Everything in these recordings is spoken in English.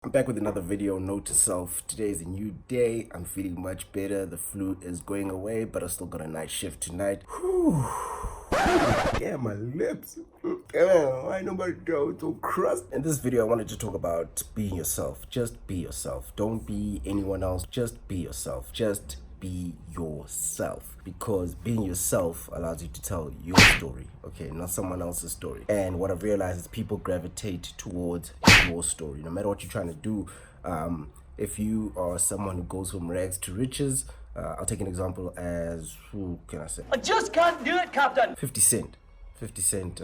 I'm back with another video. Note to self, today is a new day. I'm feeling much better. The flu is going away, but I still got a night shift tonight. Whew. Yeah, my lips. Why nobody do so crust? In this video, I wanted to talk about being yourself. Just be yourself. Don't be anyone else. Just be yourself. Just be yourself, because being yourself allows you to tell your story, okay, not someone else's story. And what I've realized is people gravitate towards your story, no matter what you're trying to do. If you are someone who goes from rags to riches, I'll take an example as, who can I say? I just can't do it, Captain. 50 Cent. 50 Cent,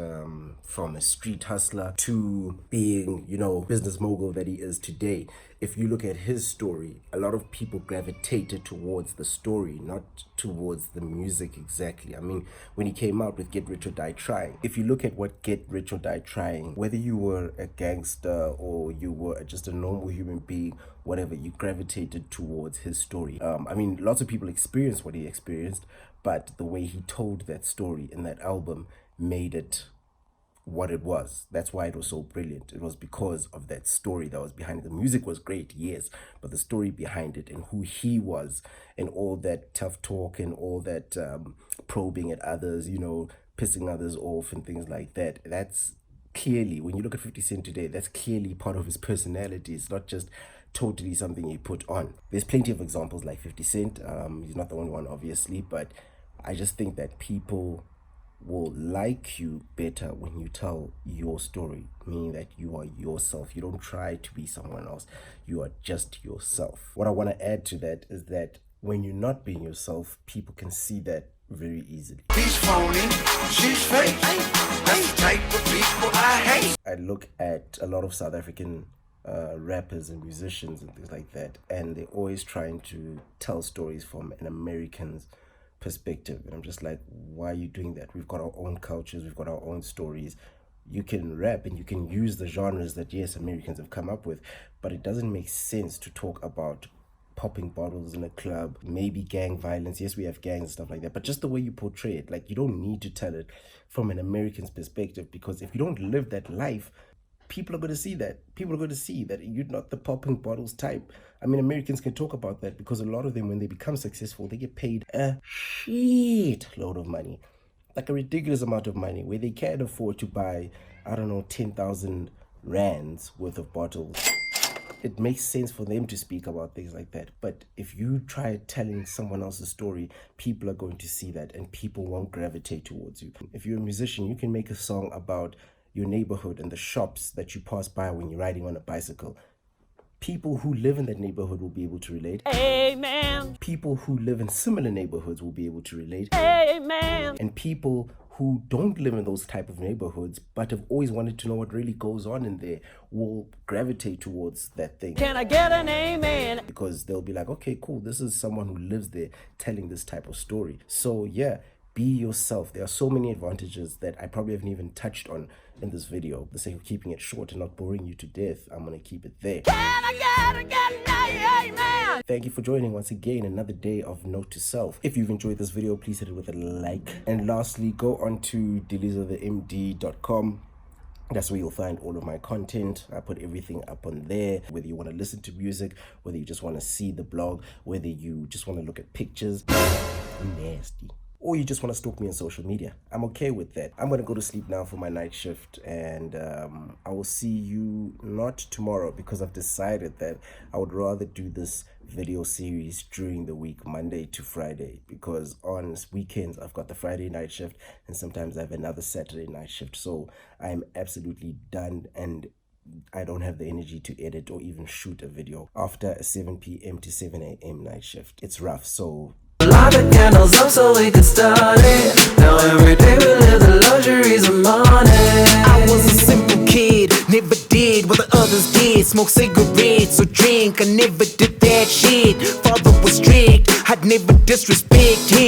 from a street hustler to being, business mogul that he is today. If you look at his story, a lot of people gravitated towards the story, not towards the music exactly. I mean, when he came out with Get Rich or Die Trying, if you look at what Get Rich or Die Trying, whether you were a gangster or you were just a normal human being, whatever, you gravitated towards his story. I mean, lots of people experienced what he experienced, but the way he told that story in that album made it what it was. That's why it was so brilliant. It was because of that story that was behind it. The music was great, yes, but the story behind it and who he was and all that tough talk and all that probing at others, pissing others off and things like that. That's clearly, when you look at 50 Cent today, that's clearly part of his personality. It's not just totally something he put on. There's plenty of examples like 50 Cent. He's not the only one, obviously, but I just think that people will like you better when you tell your story, meaning that you are yourself. You don't try to be someone else. You are just yourself. What I want to add to that is that when you're not being yourself, people can see that very easily. He's phony, she's fake. That's the type of people I hate. I look at a lot of South African rappers and musicians and things like that, and they're always trying to tell stories from an American's perspective, and I'm just like, why are you doing that? We've got our own cultures, we've got our own stories. You can rap and you can use the genres that, yes, Americans have come up with, but it doesn't make sense to talk about popping bottles in a club, maybe gang violence. Yes, we have gangs and stuff like that, but just the way you portray it, like, you don't need to tell it from an American's perspective, because if you don't live that life, people are going to see that. People are going to see that you're not the popping bottles type. I mean, Americans can talk about that because a lot of them, when they become successful, they get paid a shit load of money, like a ridiculous amount of money, where they can't afford to buy, 10,000 rands worth of bottles. It makes sense for them to speak about things like that. But if you try telling someone else's story, people are going to see that and people won't gravitate towards you. If you're a musician, you can make a song about your neighborhood and the shops that you pass by when you're riding on a bicycle. People who live in that neighborhood will be able to relate. Amen. People who live in similar neighborhoods will be able to relate. Amen. And people who don't live in those type of neighborhoods but have always wanted to know what really goes on in there will gravitate towards that thing. Can I get an amen? Because they'll be like, okay, cool, this is someone who lives there telling this type of story. So yeah, be yourself. There are so many advantages that I probably haven't even touched on in this video. For the sake of keeping it short and not boring you to death, I'm going to keep it there. Can I get an amen? Thank you for joining once again, another day of Note to Self. If you've enjoyed this video, please hit it with a like. And lastly, go on to delizerthemd.com. That's where you'll find all of my content. I put everything up on there, whether you want to listen to music, whether you just want to see the blog, whether you just want to look at pictures. Nasty. Or you just want to stalk me on social media. I'm okay with that. I'm going to go to sleep now for my night shift, and I will see you not tomorrow, because I've decided that I would rather do this video series during the week, Monday to Friday, because on weekends I've got the Friday night shift and sometimes I have another Saturday night shift. So I'm absolutely done, and I don't have the energy to edit or even shoot a video after a 7 p.m. to 7 a.m. night shift. It's rough, so light the candles up so we can start it. Now every day we live the luxuries of money. I was a simple kid, never did what the others did. Smoke cigarettes or drink, I never did that shit. Father was strict, I'd never disrespect him.